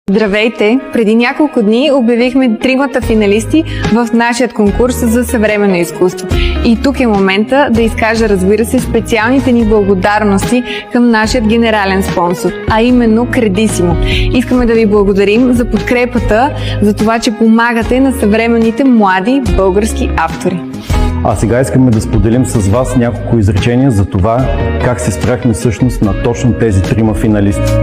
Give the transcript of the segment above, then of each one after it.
Здравейте! Преди няколко дни обявихме тримата финалисти в нашия конкурс за съвременно изкуство. И тук е момента да изкажа, разбира се, специалните ни благодарности към нашия генерален спонсор, а именно Кредисимо. Искаме да ви благодарим за подкрепата, за това, че помагате на съвременните млади български автори. А сега искаме да споделим с вас няколко изречения за това как се спряхме всъщност на точно тези трима финалисти.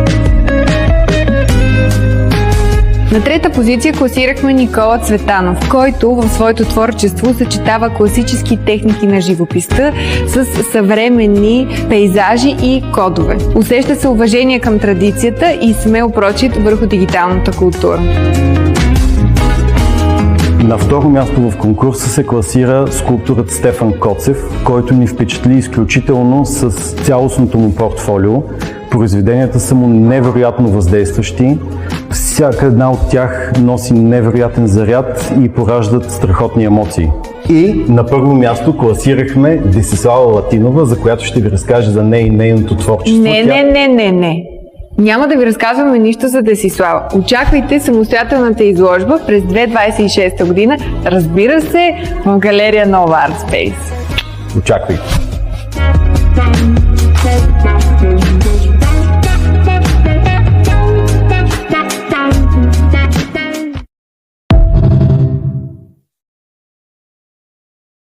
На трета позиция класирахме Никола Цветанов, който в своето творчество съчетава класически техники на живописта с съвременни пейзажи и кодове. Усеща се уважение към традицията и смел прочит върху дигиталната култура. На второ място в конкурса се класира скулпторът Стефан Коцев, който ни впечатли изключително с цялостното му портфолио. Произведенията са му невероятно въздействащи. Всяка една от тях носи невероятен заряд и пораждат страхотни емоции. И на първо място класирахме Десислава Латинова, за която ще ви разкаже за нея и нейното творчество. Не. Няма да ви разказваме нищо за Десислава. Очаквайте самостоятелната изложба през 2026 година, разбира се, в галерия Nova Art Space. Очаквайте!